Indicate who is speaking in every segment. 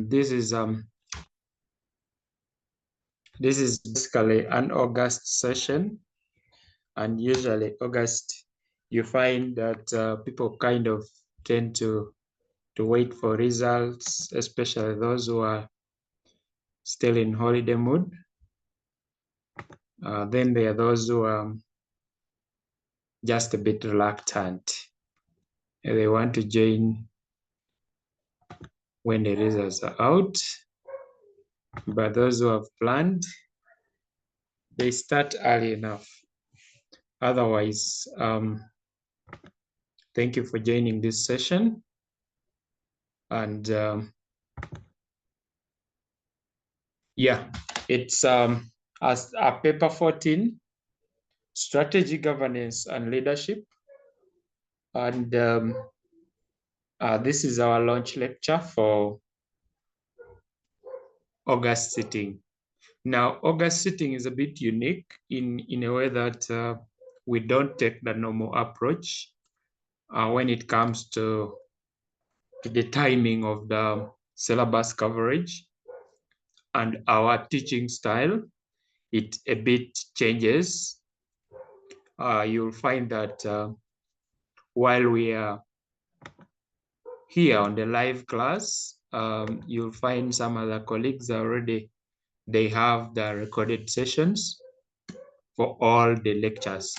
Speaker 1: This is basically an August session, and usually August you find that people kind of tend to wait for results, especially those who are still in holiday mood. Then there are those who are just a bit reluctant. They want to join when the results are out. But those who have planned, they start early enough. Otherwise, thank you for joining this session. And yeah, it's as a paper 14, strategy, governance, and leadership. And this is our launch lecture for August sitting. Now, August sitting is a bit unique in a way that we don't take the normal approach when it comes to the timing of the syllabus coverage and our teaching style. It a bit changes. You'll find that while we are here on the live class, you'll find some other colleagues already, they have the recorded sessions for all the lectures.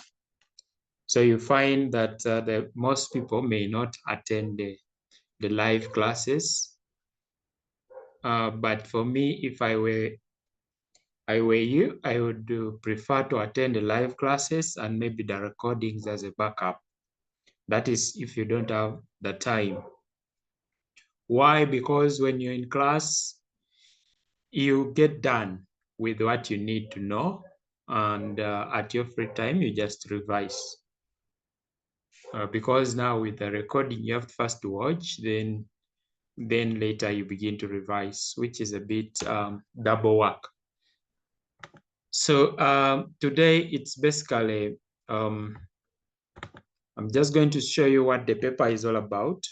Speaker 1: So you find that most people may not attend the live classes. But for me, if I were you, I would prefer to attend the live classes and maybe the recordings as a backup. That is if you don't have the time. Why? Because when you're in class, you get done with what you need to know, and at your free time, you just revise. Because now with the recording, you have to first watch, then later you begin to revise, which is a bit double work. So today it's basically, I'm just going to show you what the paper is all about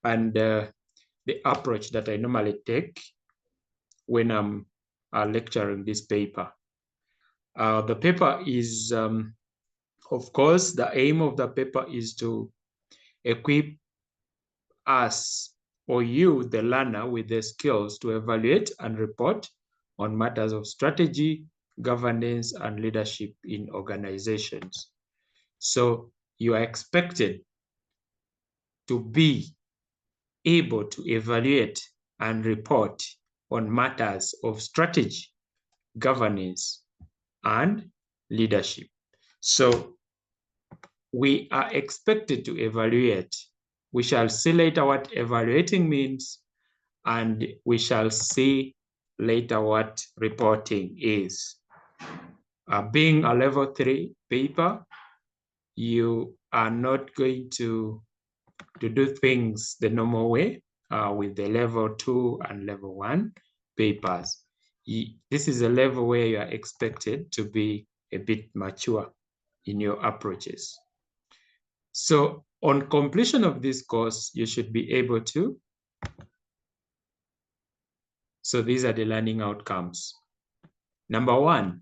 Speaker 1: and the approach that I normally take when I'm lecturing this paper. The paper is, of course, the aim of the paper is to equip us or you, the learner, with the skills to evaluate and report on matters of strategy, governance, and leadership in organizations. So you are expected to be able to evaluate and report on matters of strategy, governance, and leadership. So we are expected to evaluate. We shall see later what evaluating means, and we shall see later what reporting is. Being a level 3 paper, you are not going to do things the normal way with the level 2 and level 1 papers. This is a level where you are expected to be a bit mature in your approaches. So on completion of this course, you should be able to. So these are the learning outcomes. Number 1,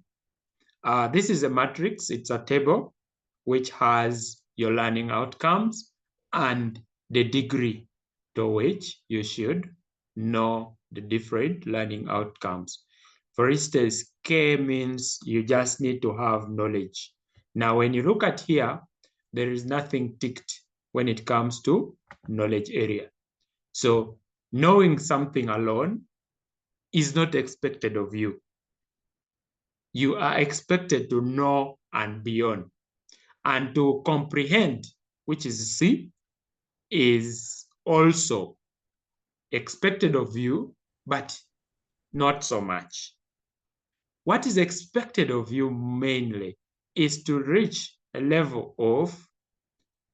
Speaker 1: this is a matrix. It's a table which has your learning outcomes and the degree to which you should know the different learning outcomes. For instance, K means you just need to have knowledge. Now, when you look at here, there is nothing ticked when it comes to knowledge area. So knowing something alone is not expected of you. You are expected to know and beyond. And to comprehend, which is C, is also expected of you, but not so much. What is expected of you mainly is to reach a level of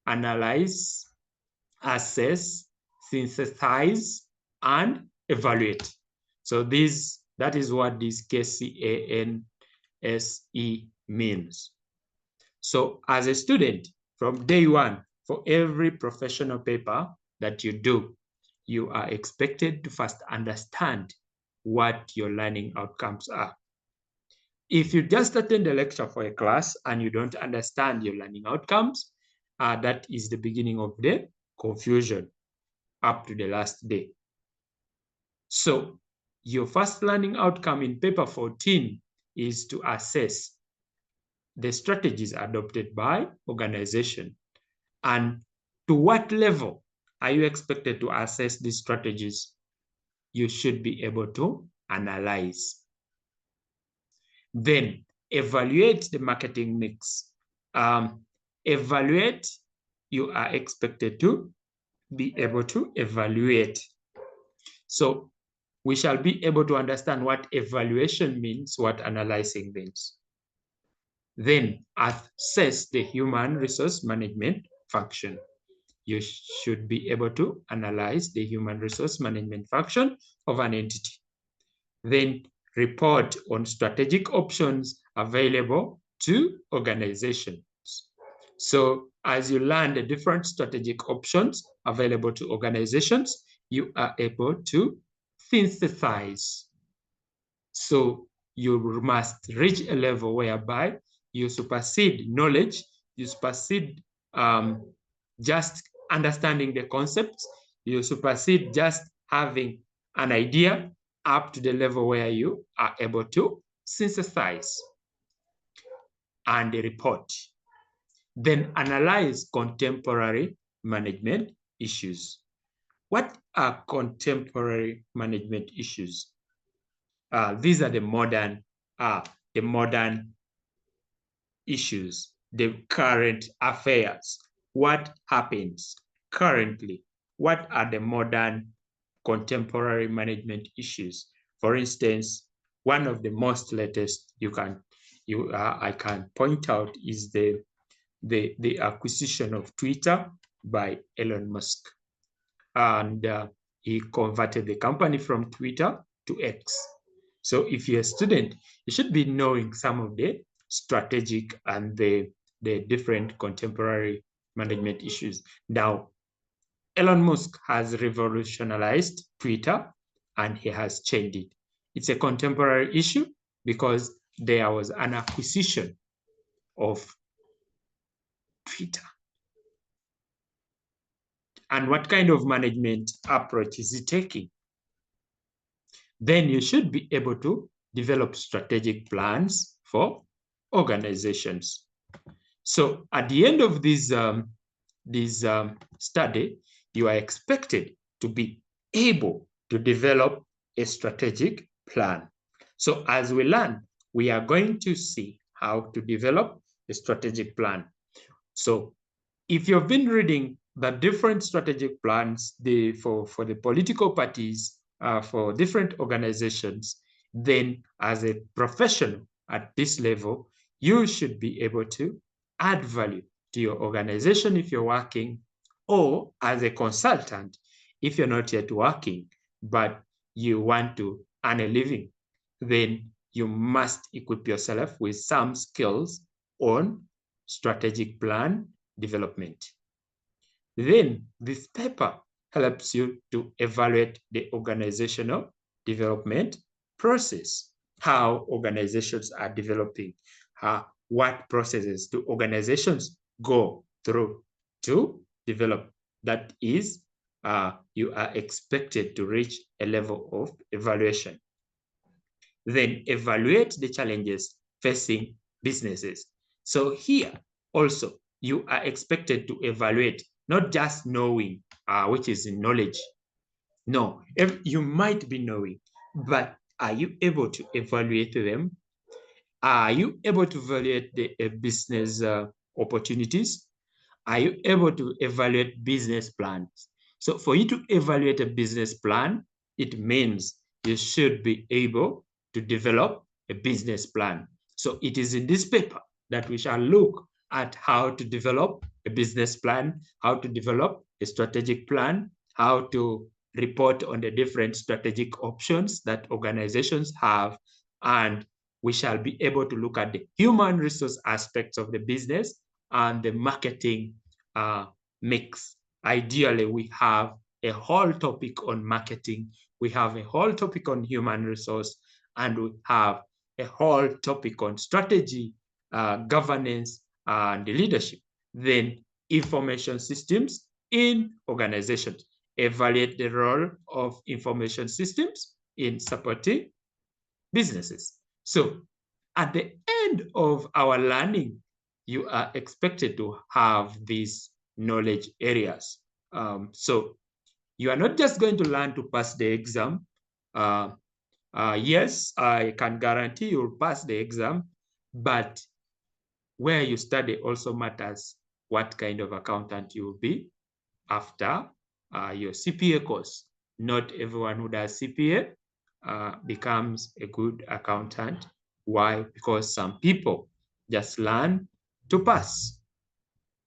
Speaker 1: analyze, assess, synthesize, and evaluate. So that is what this KCANSE means. So as a student, from day one, for every professional paper that you do, you are expected to first understand what your learning outcomes are. If you just attend a lecture for a class and you don't understand your learning outcomes, that is the beginning of the confusion up to the last day. So your first learning outcome in paper 14 is to assess the strategies adopted by organization and to what level are you expected to assess these strategies. You should be able to analyze. Then evaluate the marketing mix. Evaluate, you are expected to be able to evaluate. So we shall be able to understand what evaluation means, what analyzing means. Then assess the human resource management function. You should be able to analyze the human resource management function of an entity. Then report on strategic options available to organizations. So as you learn the different strategic options available to organizations, you are able to synthesize. So you must reach a level whereby you supersede knowledge, you supersede just understanding the concepts, you supersede just having an idea up to the level where you are able to synthesize and report. Then analyze contemporary management issues. What are contemporary management issues? These are the modern issues, the current affairs. What happens currently? What are the modern contemporary management issues? For instance, one of the most latest I can point out is the acquisition of Twitter by Elon Musk. And he converted the company from Twitter to X. So if you're a student, you should be knowing some of the strategic and the different contemporary management issues. Now, Elon Musk has revolutionized Twitter and he has changed it. It's a contemporary issue because there was an acquisition of Twitter. And what kind of management approach is he taking? Then you should be able to develop strategic plans for organizations. So at the end of this study, you are expected to be able to develop a strategic plan. So as we learn, we are going to see how to develop a strategic plan. So if you've been reading the different strategic plans for the political parties, for different organizations, then as a professional at this level, you should be able to add value to your organization if you're working, or as a consultant if you're not yet working, but you want to earn a living, then you must equip yourself with some skills on strategic plan development. Then this paper helps you to evaluate the organizational development process, how organizations are developing, what processes do organizations go through to develop. That is, you are expected to reach a level of evaluation. Then evaluate the challenges facing businesses. So here also, you are expected to evaluate, not just knowing, which is knowledge. No, you might be knowing, but are you able to evaluate them? Are you able to evaluate the business opportunities? Are you able to evaluate business plans? So for you to evaluate a business plan, it means you should be able to develop a business plan. So it is in this paper that we shall look at how to develop a business plan, how to develop a strategic plan, how to report on the different strategic options that organizations have, and we shall be able to look at the human resource aspects of the business and the marketing mix. Ideally, we have a whole topic on marketing, we have a whole topic on human resource, and we have a whole topic on strategy, governance, and leadership. Then information systems in organizations. Evaluate the role of information systems in supporting businesses. So at the end of our learning, you are expected to have these knowledge areas. So you are not just going to learn to pass the exam. Yes, I can guarantee you'll pass the exam, but where you study also matters. What kind of accountant you will be after your CPA course. Not everyone who does CPA becomes a good accountant. Why? Because some people just learn to pass,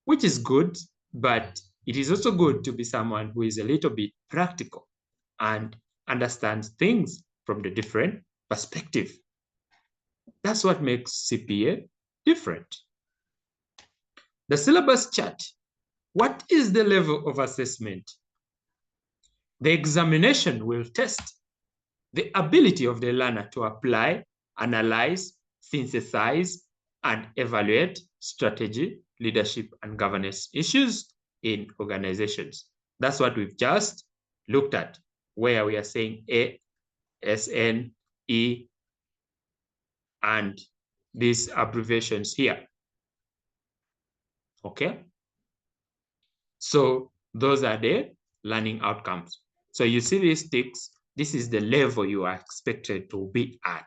Speaker 1: which is good, but it is also good to be someone who is a little bit practical and understands things from the different perspective. That's what makes CPA different. The syllabus chart. What is the level of assessment? The examination will test the ability of the learner to apply, analyze, synthesize, and evaluate strategy, leadership, and governance issues in organizations. That's what we've just looked at, where we are saying A, S, N, E, and these abbreviations here. Okay? So those are the learning outcomes. So you see these ticks, this is the level you are expected to be at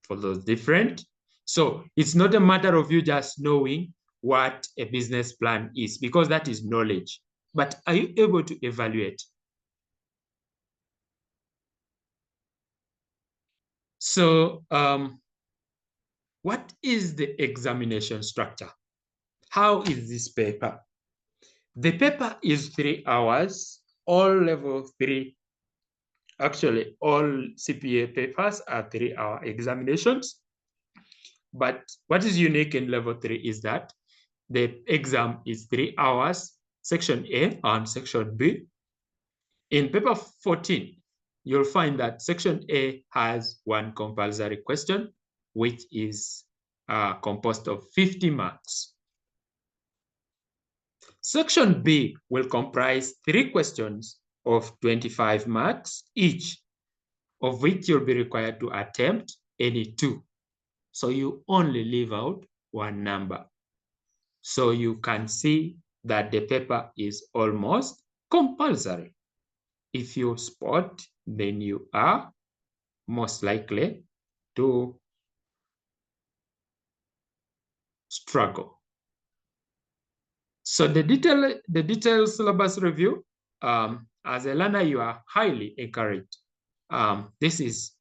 Speaker 1: for those different. So it's not a matter of you just knowing what a business plan is, because that is knowledge. But are you able to evaluate? So what is the examination structure? How is this paper? The paper is 3 hours, all level 3. Actually, all CPA papers are 3-hour examinations. But what is unique in level 3 is that the exam is 3 hours, section A and section B. In paper 14, you'll find that section A has 1 compulsory question, which is composed of 50 marks. Section B will comprise 3 questions of 25 marks each, of which you'll be required to attempt any 2. So you only leave out 1 number. So you can see that the paper is almost compulsory. If you spot, then you are most likely to struggle. So the detailed syllabus review, as a learner, you are highly encouraged. This is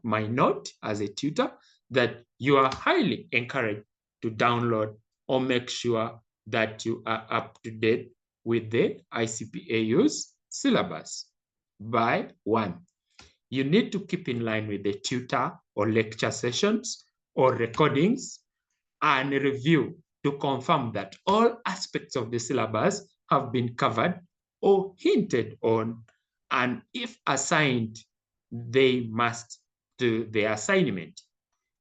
Speaker 1: my note as a tutor, that you are highly encouraged to download or make sure that you are up to date with the ICPAU's syllabus. By 1, you need to keep in line with the tutor or lecture sessions or recordings and review to confirm that all aspects of the syllabus have been covered or hinted on, and if assigned, they must do the assignment.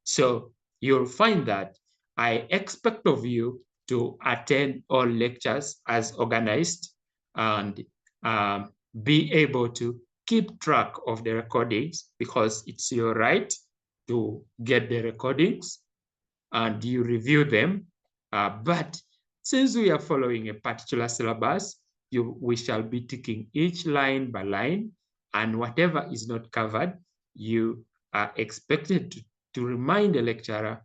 Speaker 1: So you'll find that I expect of you to attend all lectures as organized and be able to keep track of the recordings, because it's your right to get the recordings and you review them. But since we are following a particular syllabus, we shall be ticking each line by line, and whatever is not covered, you are expected to remind the lecturer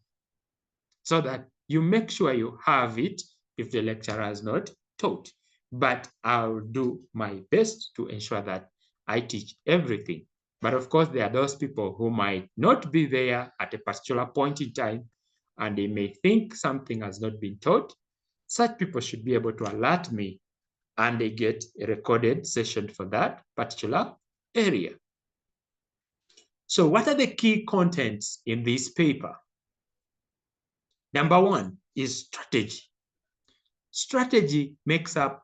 Speaker 1: so that you make sure you have it if the lecturer has not taught. But I'll do my best to ensure that I teach everything. But of course, there are those people who might not be there at a particular point in time, and they may think something has not been taught. Such people should be able to alert me, and they get a recorded session for that particular area. So what are the key contents in this paper? Number 1 is strategy. Strategy makes up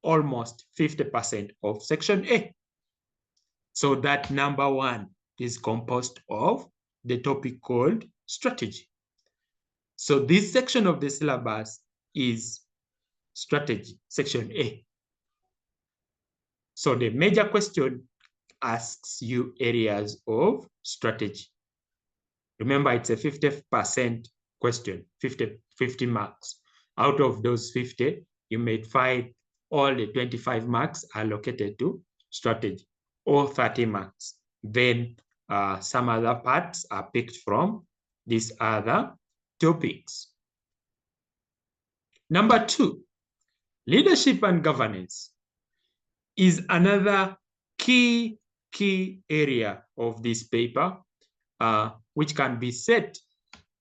Speaker 1: almost 50% of section A. So that number 1 is composed of the topic called strategy. So this section of the syllabus is strategy, section A. So the major question asks you areas of strategy. Remember, it's a 50% question, 50 marks. Out of those 50, you may find all the 25 marks allocated to strategy, or 30 marks. Then some other parts are picked from these other topics. Number 2, leadership and governance is another key area of this paper, which can be set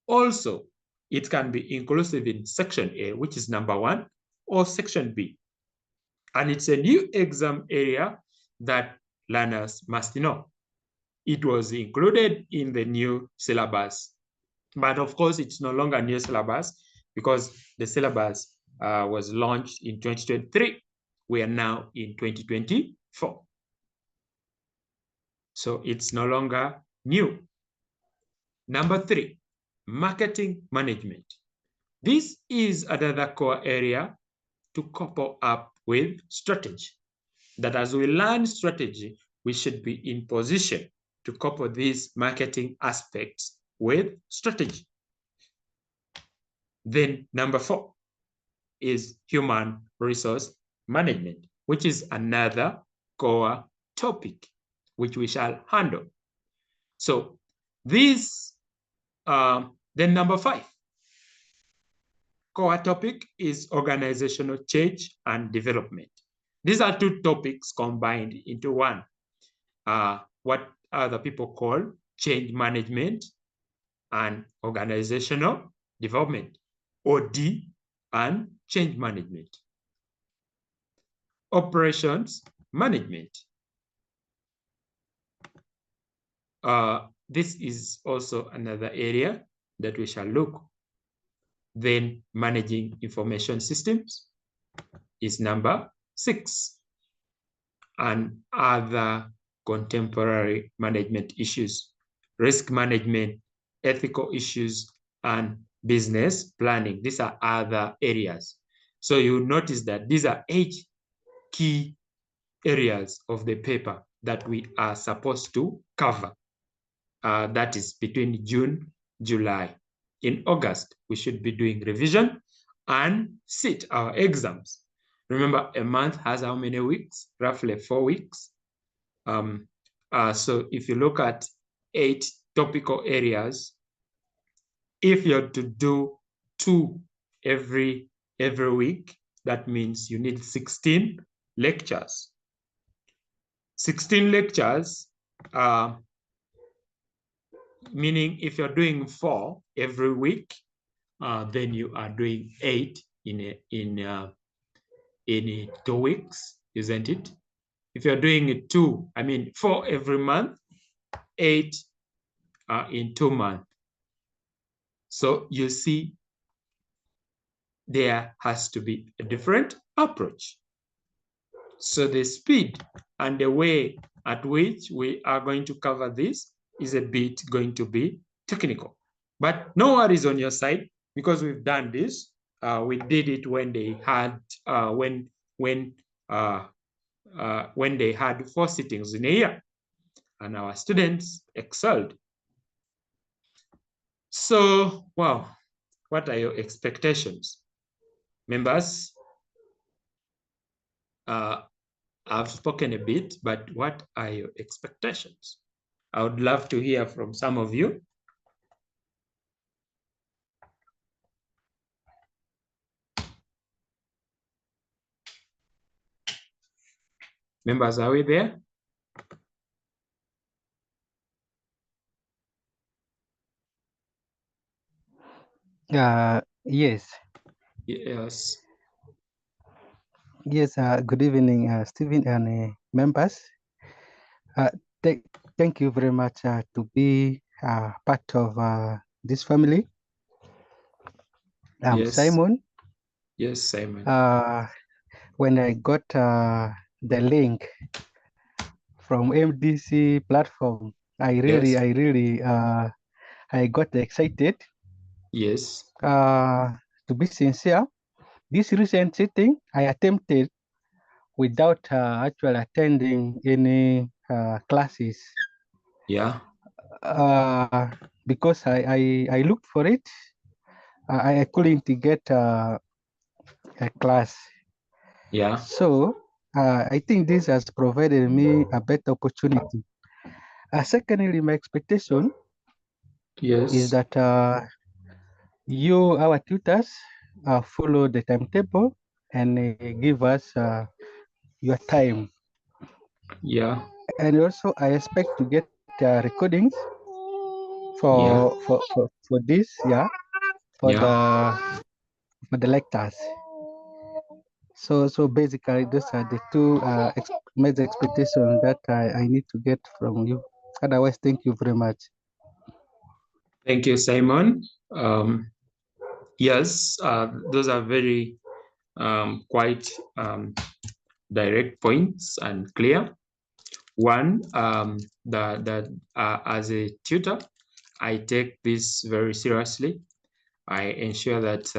Speaker 1: also. It can be inclusive in section A, which is number 1, or section B. And it's a new exam area that learners must know. It was included in the new syllabus, but of course, it's no longer new syllabus because the syllabus was launched in 2023. We are now in 2024. So it's no longer new. Number 3, marketing management. This is another core area to couple up with strategy. That as we learn strategy, we should be in position to couple these marketing aspects with strategy. Then number 4 is human resource management, which is another core topic which we shall handle. So this, then number 5, core topic is organizational change and development. These are 2 topics combined into one. What other people call change management and organizational development, OD and change management. Operations management. This is also another area that we shall look. Then managing information systems is number 6. And other contemporary management issues, risk management, ethical issues, and business planning. These are other areas. So you notice that these are 8 key areas of the paper that we are supposed to cover. That is between June, July. In August, we should be doing revision and sit our exams. Remember, a month has how many weeks? Roughly 4 weeks. So if you look at 8 topical areas, if you're to do 2 every week, that means you need 16 lectures. 16 lectures, meaning if you're doing 4 every week, then you are doing 8 in 2 weeks, isn't it? If you're doing 4 every month, 8 in 2 months. So you see, there has to be a different approach. So the speed and the way at which we are going to cover this is a bit going to be technical. But no worries on your side, because we've done this. We did it when they had when they had 4 sittings in a year, and our students excelled. So, wow, what are your expectations? Members, I've spoken a bit, but what are your expectations? I would love to hear from some of you. Members, are we there?
Speaker 2: Yes.
Speaker 1: Yes.
Speaker 2: Yes. Good evening, Stephen and members. Thank you very much to be part of this family. I'm
Speaker 1: Yes.
Speaker 2: Simon.
Speaker 1: Yes, Simon.
Speaker 2: when I got the link from MDC platform, I
Speaker 1: Yes.
Speaker 2: got excited.
Speaker 1: Yes.
Speaker 2: To be sincere, this recent sitting I attempted without actually attending any classes.
Speaker 1: Yeah.
Speaker 2: Uh, because I looked for it, I couldn't get a class.
Speaker 1: Yeah.
Speaker 2: So I think this has provided me a better opportunity. Secondly, my expectation is
Speaker 1: Yes.
Speaker 2: that our tutors, follow the timetable and give us your time.
Speaker 1: Yeah.
Speaker 2: And also, I expect to get recordings
Speaker 1: Yeah.
Speaker 2: for this, for
Speaker 1: Yeah.
Speaker 2: the lectures. So basically, those are the two major expectations that I need to get from you. Otherwise, thank you very much.
Speaker 1: Thank you, Simon. Yes, those are very quite direct points and clear. One, as a tutor, I take this very seriously. I ensure that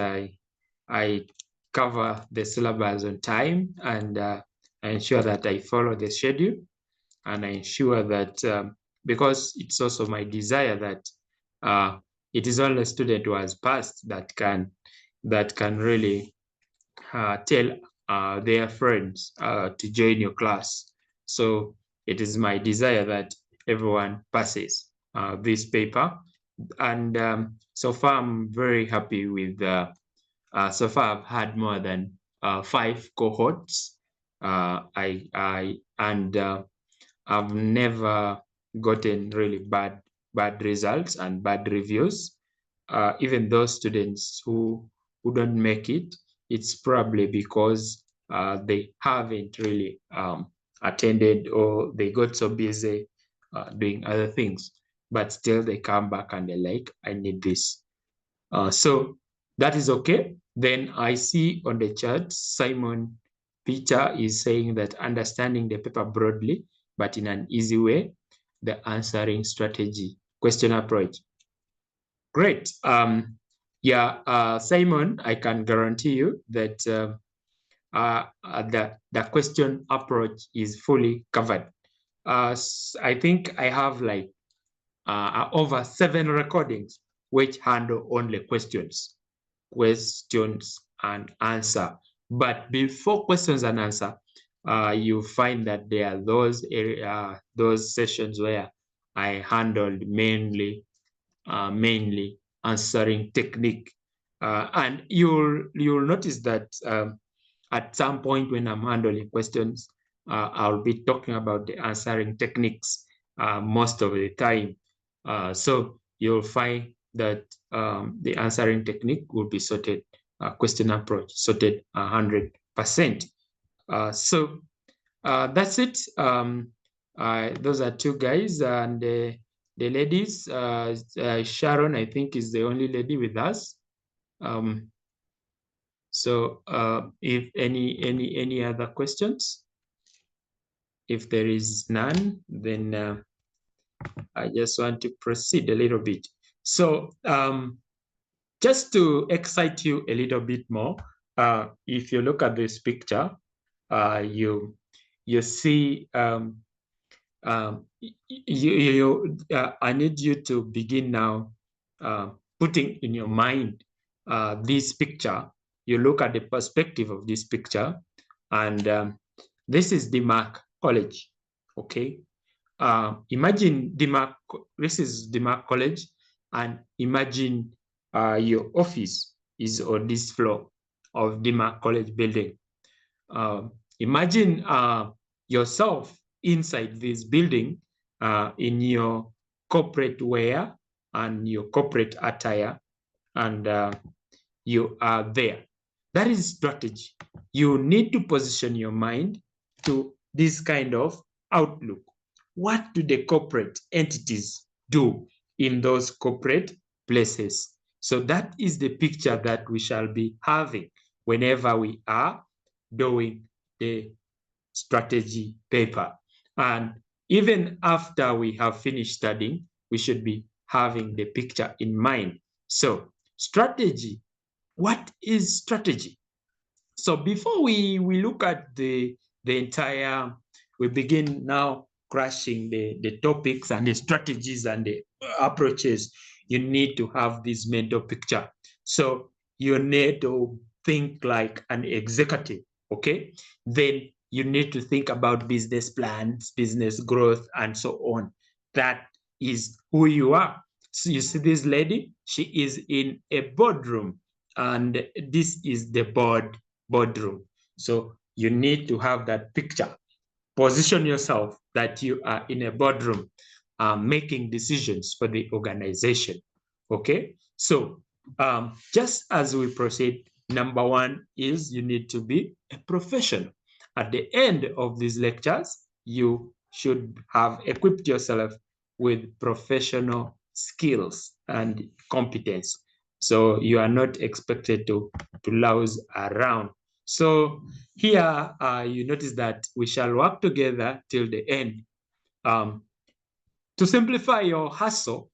Speaker 1: I cover the syllabus on time, and I ensure that I follow the schedule, and I ensure that because it's also my desire that it is only a student who has passed that can really tell their friends to join your class. So it is my desire that everyone passes this paper. And so far, I'm very happy with, so far I've had more than 5 cohorts. I've never gotten really bad results and bad reviews. Even those students who don't make it, it's probably because they haven't really attended, or they got so busy doing other things. But still, they come back and they're like, I need this. So that is okay. Then I see on the chat, Simon Peter is saying that understanding the paper broadly, but in an easy way, the answering strategy, question approach. Great. Simon, I can guarantee you that the question approach is fully covered. I think I have like over 7 recordings which handle only questions and answer. But before questions and answer, you find that there are those sessions where I handled mainly answering technique. And you'll notice that at some point when I'm handling questions, I'll be talking about the answering techniques most of the time. So you'll find that the answering technique will be sorted, question approach sorted 100%. So that's it. Those are 2 guys, and the ladies, Sharon, I think, is the only lady with us. So if any other questions, if there is none, then I just want to proceed a little bit. So just to excite you a little bit more, if you look at this picture, you see I need you to begin now putting in your mind this picture. You look at the perspective of this picture, and this is DeMarc College, okay? Imagine this is DeMarc College, and imagine your office is on this floor of DeMarc College building. Imagine yourself inside this building in your corporate wear and your corporate attire, and you are there. That is strategy. You need to position your mind to this kind of outlook. What do the corporate entities do in those corporate places? So that is the picture that we shall be having whenever we are doing the strategy paper. And even after we have finished studying, we should be having the picture in mind. So strategy, what is strategy? So before we look at the entire, we begin now crashing the topics and the strategies and the approaches, you need to have this mental picture. So you need to think like an executive, okay? Then you need to think about business plans, business growth, and so on. That is who you are. So you see this lady, she is in a boardroom, and this is the boardroom. So you need to have that picture. Position yourself that you are in a boardroom making decisions for the organization. Okay, so just as we proceed, number one is you need to be a professional. At the end of these lectures, you should have equipped yourself with professional skills and competence. So you are not expected to louse around. So here you notice that we shall work together till the end. To simplify your hustle,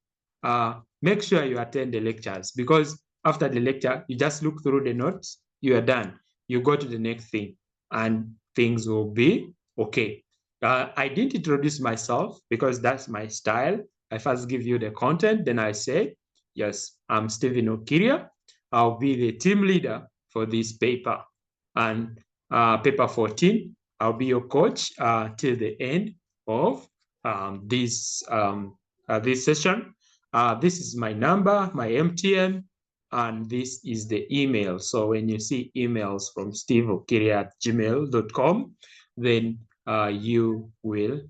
Speaker 1: make sure you attend the lectures, because after the lecture, you just look through the notes, you are done. You go to the next thing and things will be okay. I didn't introduce myself because that's my style. I first give you the content, then I say, yes, I'm Stephen Okiria. I'll be the team leader for this paper. And paper 14, I'll be your coach till the end of this session. This is my number, my MTN, and this is the email. So when you see emails from steveokiria@gmail.com, then you will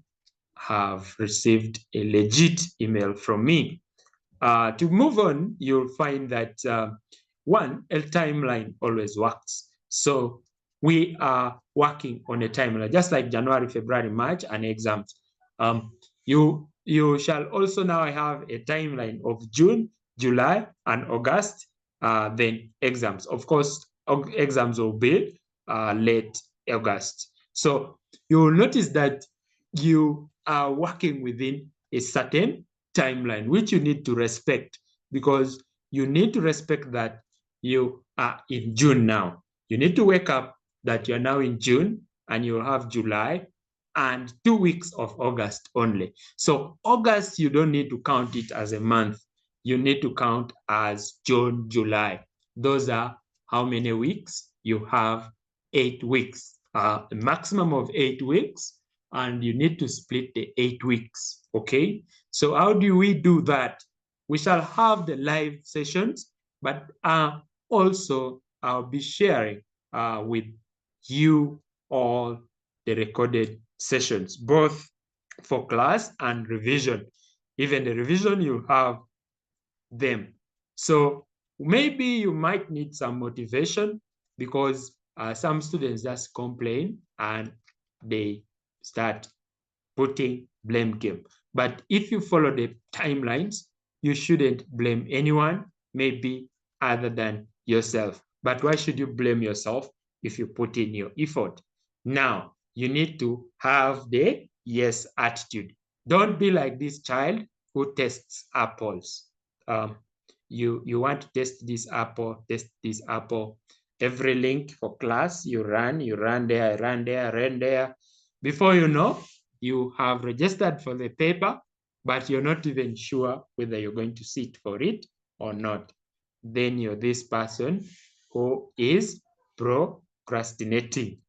Speaker 1: have received a legit email from me. To move on, you'll find that one, a timeline always works. So we are working on a timeline, just like January, February, March, and exams. You shall also now have a timeline of June, July, and August, then exams. Of course, exams will be late August. So you will notice that you are working within a certain timeline, which you need to respect, because you need to respect that you are in June now. You need to wake up that you're now in June, and you'll have July and 2 weeks of August only. So August, you don't need to count it as a month. You need to count as June, July. Those are how many weeks? You have 8 weeks, a maximum of 8 weeks, and you need to split the 8 weeks, okay? So how do we do that? We shall have the live sessions, but also I'll be sharing with you all the recorded sessions, both for class and revision. Even the revision, you have them. So maybe you might need some motivation, because some students just complain and they start putting blame game. But if you follow the timelines, you shouldn't blame anyone, maybe other than yourself. But why should you blame yourself if you put in your effort? Now, you need to have the yes attitude. Don't be like this child who tests apples. You want to test this apple, Every link for class, you run there, run there. Before you know, you have registered for the paper, but you're not even sure whether you're going to sit for it or not. Then you're this person who is procrastinating.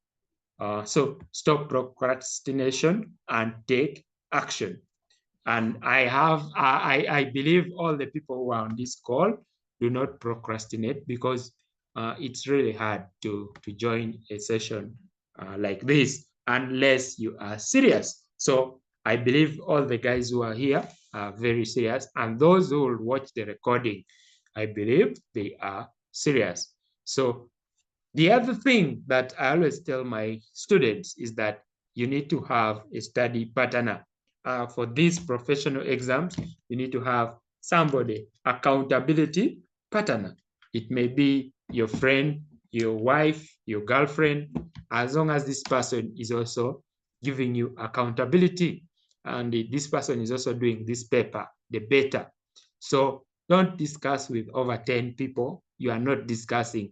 Speaker 1: So stop procrastination and take action. And I believe all the people who are on this call do not procrastinate, because it's really hard to join a session like this unless you are serious. So I believe all the guys who are here are very serious, and those who will watch the recording, I believe they are serious. So the other thing that I always tell my students is that you need to have a study partner. For these professional exams, you need to have somebody, accountability partner. It may be your friend, your wife, your girlfriend, as long as this person is also giving you accountability and this person is also doing this paper, the better. So don't discuss with over 10 people. You are not discussing.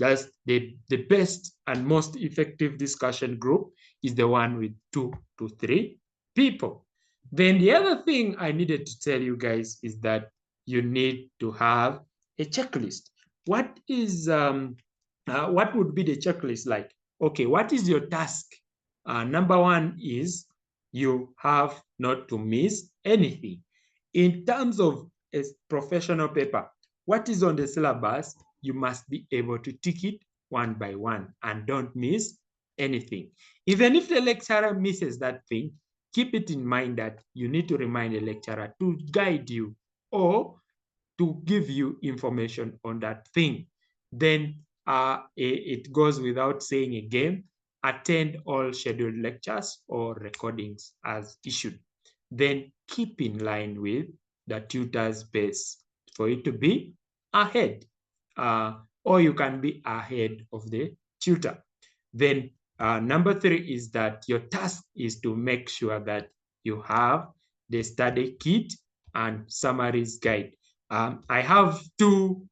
Speaker 1: Just the best and most effective discussion group is the one with 2 to 3 people. Then the other thing I needed to tell you guys is that you need to have a checklist. What would be the checklist like? Okay, what is your task? Number one is you have not to miss anything. In terms of a professional paper, what is on the syllabus, you must be able to tick it one by one and don't miss anything. Even if the lecturer misses that thing, keep it in mind that you need to remind the lecturer to guide you or to give you information on that thing. Then it goes without saying again, attend all scheduled lectures or recordings as issued. Then keep in line with the tutor's pace for you to be ahead, or you can be ahead of the tutor. Then number 3 is that your task is to make sure that you have the study kit and summaries guide. I have two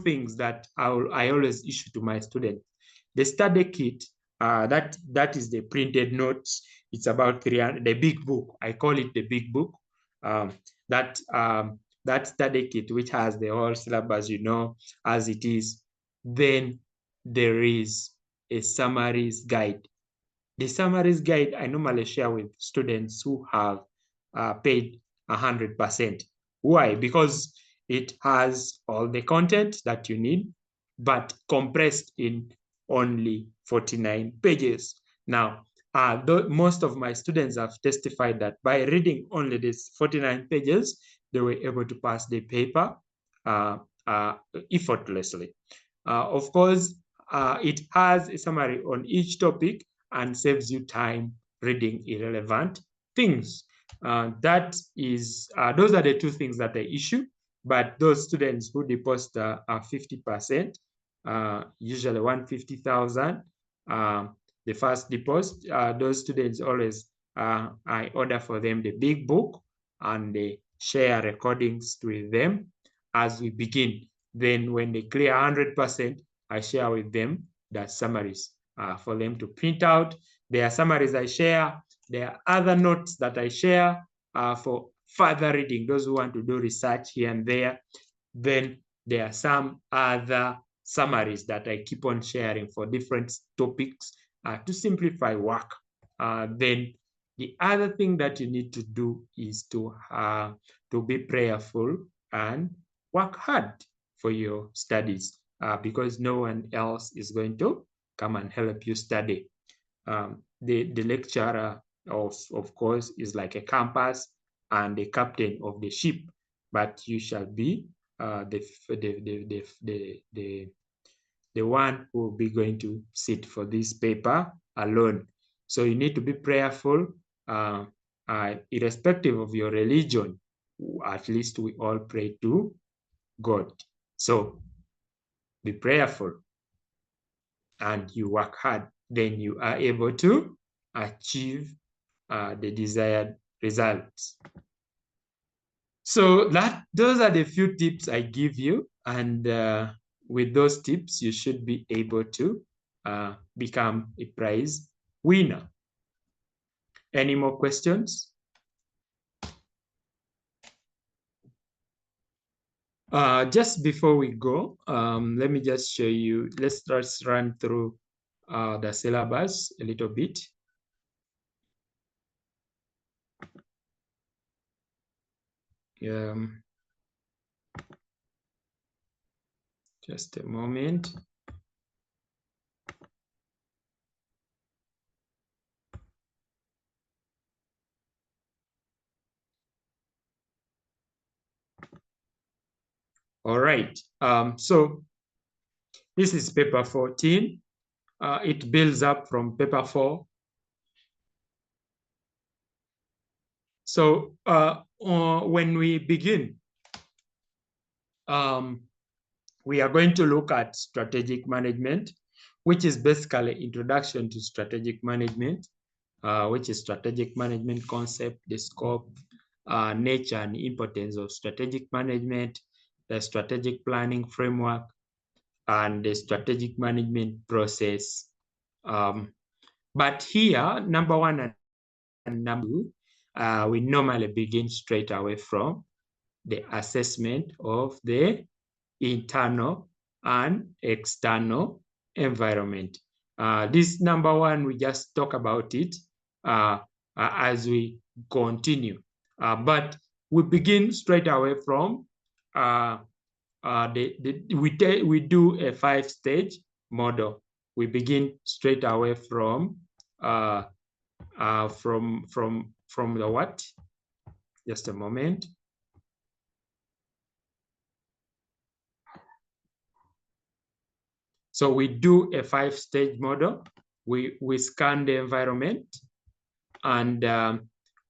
Speaker 1: things that I always issue to my students. The study kit, that is the printed notes. It's about 300, the big book. I call it the big book. That study kit, which has the whole syllabus, as it is. Then there is a summaries guide. The summaries guide I normally share with students who have paid 100%. Why? Because it has all the content that you need, but compressed in only 49 pages. Now, most of my students have testified that by reading only these 49 pages, they were able to pass the paper effortlessly. Of course, it has a summary on each topic and saves you time reading irrelevant things. Those are the two things that I issue. But those students who deposit 50%, usually 150,000, the first deposit, those students always, I order for them the big book and they share recordings with them as we begin. Then when they clear 100%, I share with them the summaries for them to print out. There are summaries I share. There are other notes that I share for further reading, those who want to do research here and there. Then there are some other summaries that I keep on sharing for different topics to simplify work. Then the other thing that you need to do is to be prayerful and work hard for your studies because no one else is going to come and help you study. The lecturer, of course, is like a compass and the captain of the ship, but you shall be the one who will be going to sit for this paper alone. So you need to be prayerful, irrespective of your religion. At least we all pray to God. So be prayerful and you work hard, then you are able to achieve the desired results. So those are the few tips I give you, and with those tips, you should be able to become a prize winner. Any more questions? Just before we go, let me just show you, let's just run through the syllabus a little bit. Just a moment. All right, so this is paper 14. It builds up from paper 4. So when we begin, we are going to look at strategic management, which is basically introduction to strategic management, which is strategic management concept, the scope, nature and importance of strategic management, the strategic planning framework, and the strategic management process. But here, number one and number two, we normally begin straight away from the assessment of the internal and external environment. This number one, we just talk about it as we continue. But we begin straight away from we do a 5-stage model. We begin straight away from the what? Just a moment. So we do a 5-stage model. We scan the environment, and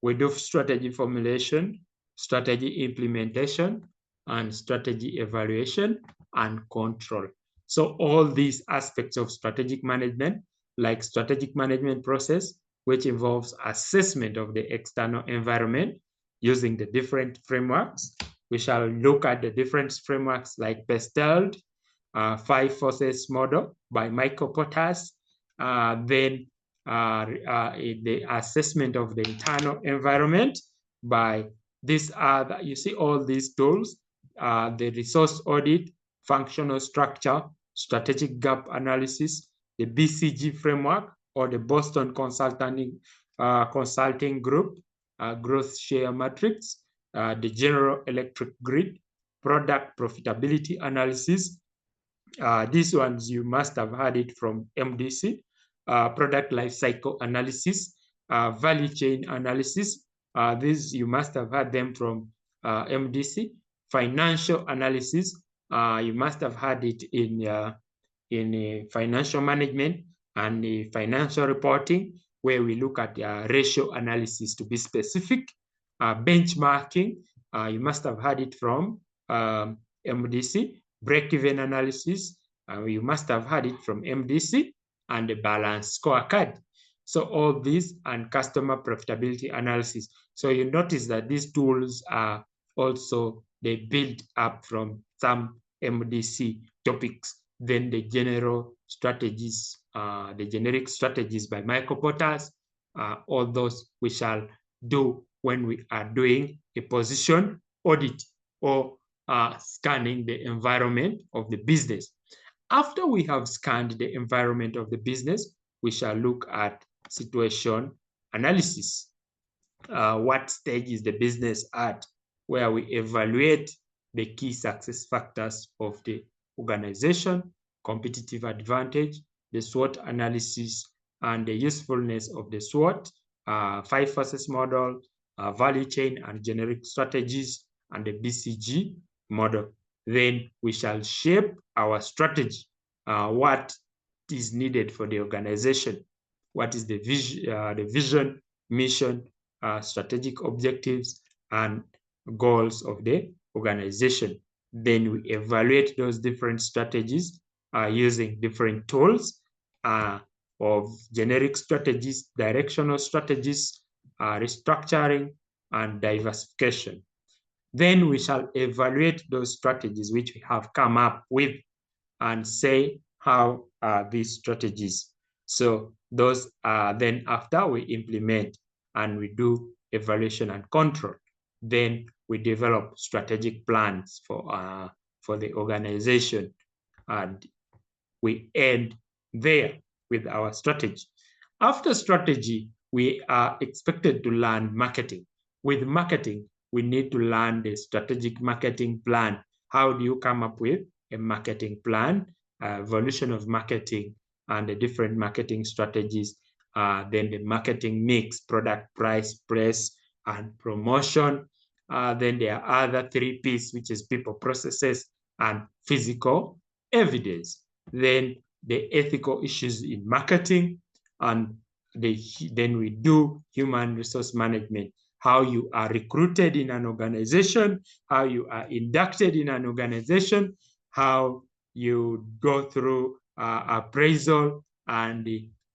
Speaker 1: we do strategy formulation, strategy implementation, and strategy evaluation and control. So all these aspects of strategic management, like strategic management process, which involves assessment of the external environment using the different frameworks. We shall look at the different frameworks like PESTELD, 5 forces model by Michael Portas, then the assessment of the internal environment by these other, you see all these tools, the resource audit, functional structure, strategic gap analysis, the BCG framework, or the Boston Consulting Group, growth share matrix, the General Electric Grid, product profitability analysis. These ones you must have heard it from MDC, product life cycle analysis, value chain analysis. These you must have heard them from MDC. Financial analysis, you must have heard it in financial management and financial reporting, where we look at ratio analysis to be specific. Benchmarking, you must have heard it from MDC. Break-even analysis, you must have heard it from MDC, and the balance scorecard. So all these, and customer profitability analysis. So you notice that these tools are also, they build up from some MDC topics. Then the general strategies, the generic strategies by Michael Portas, all those we shall do when we are doing a position audit or scanning the environment of the business. After we have scanned the environment of the business, we shall look at situation analysis. What stage is the business at, where we evaluate the key success factors of the organization, competitive advantage, the SWOT analysis, and the usefulness of the SWOT, 5 forces model, value chain and generic strategies, and the BCG model. Then we shall shape our strategy. What is needed for the organization? What is the vision, mission, strategic objectives, and goals of the organization? Then we evaluate those different strategies using different tools of generic strategies, directional strategies, restructuring, and diversification. Then we shall evaluate those strategies which we have come up with and say how are these strategies. So those are then after we implement and we do evaluation and control. Then we develop strategic plans for the organization, and we end there with our strategy. After strategy, we are expected to learn marketing. With marketing, we need to learn the strategic marketing plan. How do you come up with a marketing plan, evolution of marketing, and the different marketing strategies, then the marketing mix, product, price, place, and promotion. Then there are other 3 Ps, which is people, processes, and physical evidence. Then the ethical issues in marketing, and then we do human resource management, how you are recruited in an organization, how you are inducted in an organization, how you go through appraisal and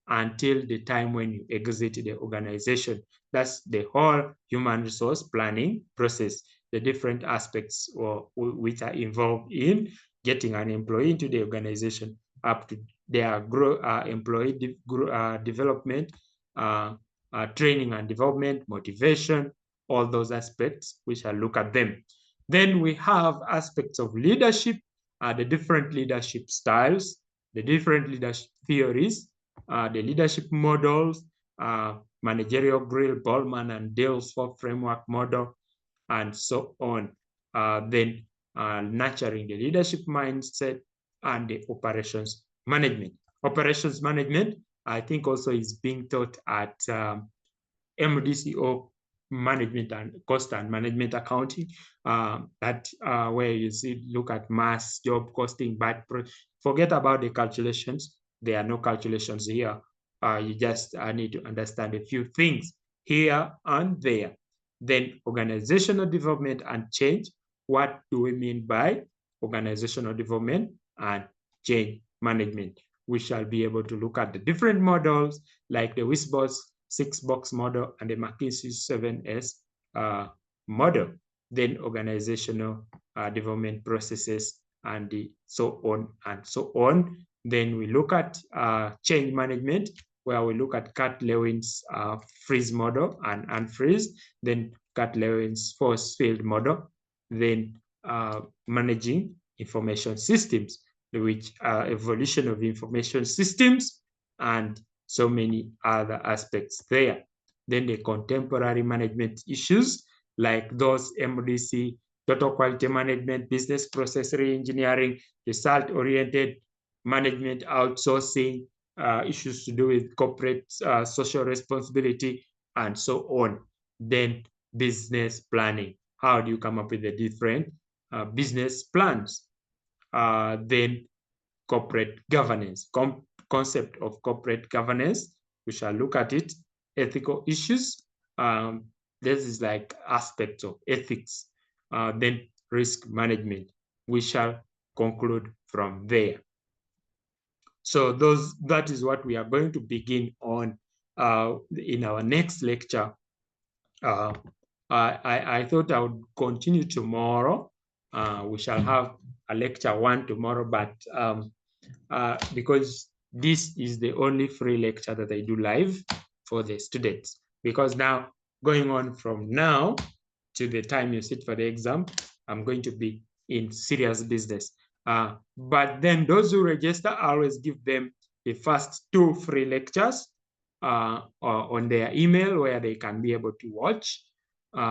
Speaker 1: until the time when you exit the organization. That's the whole human resource planning process, the different aspects which are involved in getting an employee into the organization, up to their employee development, training and development, motivation, all those aspects. We shall look at them. Then we have aspects of leadership, the different leadership styles, the different leadership theories, the leadership models, managerial grill, Ballman and Dalesford framework model, and so on. Then nurturing the leadership mindset and the operations management. Operations management, I think, also is being taught at MDCO management and cost and management accounting, where you look at mass job costing, but forget about the calculations. There are no calculations here. You just need to understand a few things here and there. Then organizational development and change. What do we mean by organizational development and change management? We shall be able to look at the different models like the Wisbor's 6-box model and the McKinsey 7S model. Then organizational development processes and so on and so on. Then we look at change management, where we look at Kat-Lewin's freeze model and unfreeze, then Kat-Lewin's force field model, then managing information systems, which are evolution of information systems, and so many other aspects there. Then the contemporary management issues, like those MDC, total quality management, business process re-engineering, result-oriented management, outsourcing, issues to do with corporate social responsibility, and so on. Then business planning. How do you come up with the different business plans? Then corporate governance, concept of corporate governance. We shall look at it. Ethical issues. This is like aspects of ethics. Then risk management. We shall conclude from there. So that is what we are going to begin on in our next lecture. I thought I would continue tomorrow. We shall have a lecture 1 tomorrow, but because this is the only free lecture that I do live for the students, because now going on from now to the time you sit for the exam, I'm going to be in serious business. But then those who register, I always give them the first 2 free lectures on their email, where they can be able to watch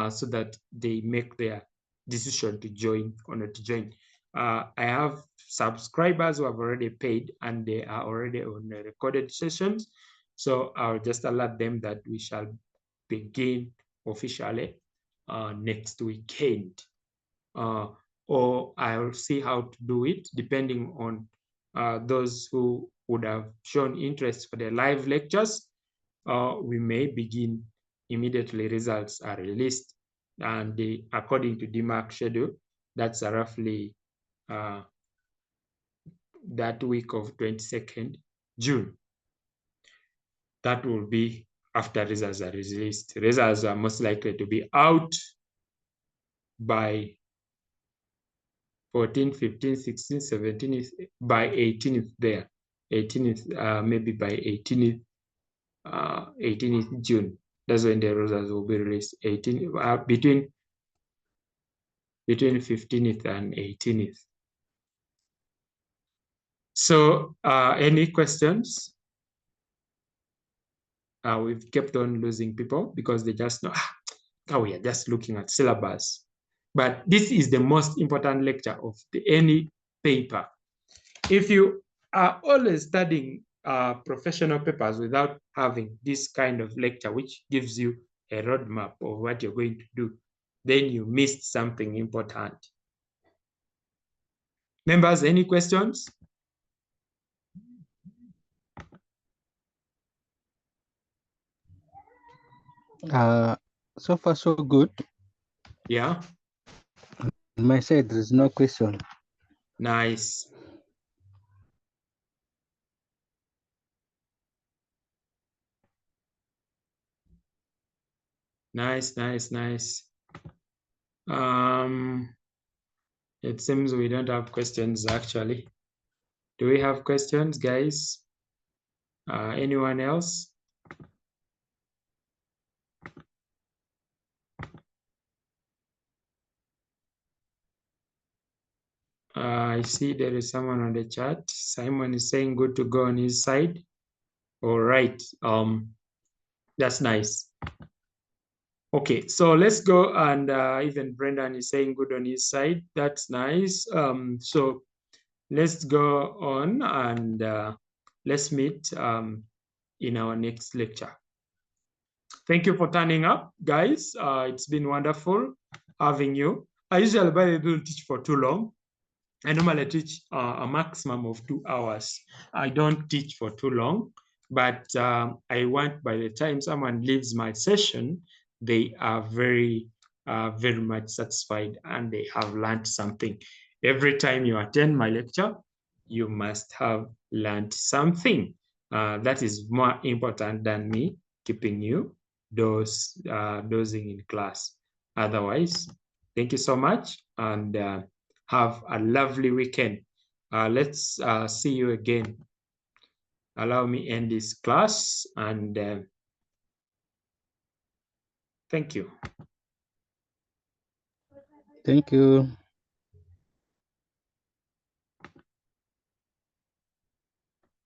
Speaker 1: so that they make their decision to join or not to join. I have subscribers who have already paid and they are already on the recorded sessions. So I'll just alert them that we shall begin officially next weekend. Or I'll see how to do it depending on those who would have shown interest for the live lectures. We may begin immediately results are released, and according to DMARC schedule, that's roughly that week of 22nd June. That will be after results are released. Results are most likely to be out by 14th, 15th, 16th, 17th, by 18th there. 18th, maybe by 18th, 18th June. That's when the results will be released. 18th, between 15th and 18th. So any questions? We've kept on losing people because they just know, we are just looking at syllabus. But this is the most important lecture of any paper. If you are always studying professional papers without having this kind of lecture, which gives you a roadmap of what you're going to do, then you missed something important. Members, any questions?
Speaker 2: So far, so good.
Speaker 1: Yeah.
Speaker 2: On my side, there is no question.
Speaker 1: Nice. Nice, nice, nice. It seems we don't have questions actually. Do we have questions, guys? Anyone else? I see there is someone on the chat. Simon is saying good to go on his side. All right. That's nice. Okay, so let's go, and even Brendan is saying good on his side. That's nice. So let's go on, and let's meet in our next lecture. Thank you for turning up, guys. It's been wonderful having you. I usually don't teach for too long. I normally teach a maximum of 2 hours. I don't teach for too long, but I want by the time someone leaves my session, they are very much satisfied and they have learned something. Every time you attend my lecture, you must have learned something. That is more important than me keeping you dozing in class. Otherwise, thank you so much, and have a lovely weekend. Let's see you again. Allow me end this class, and thank you.
Speaker 2: Thank you.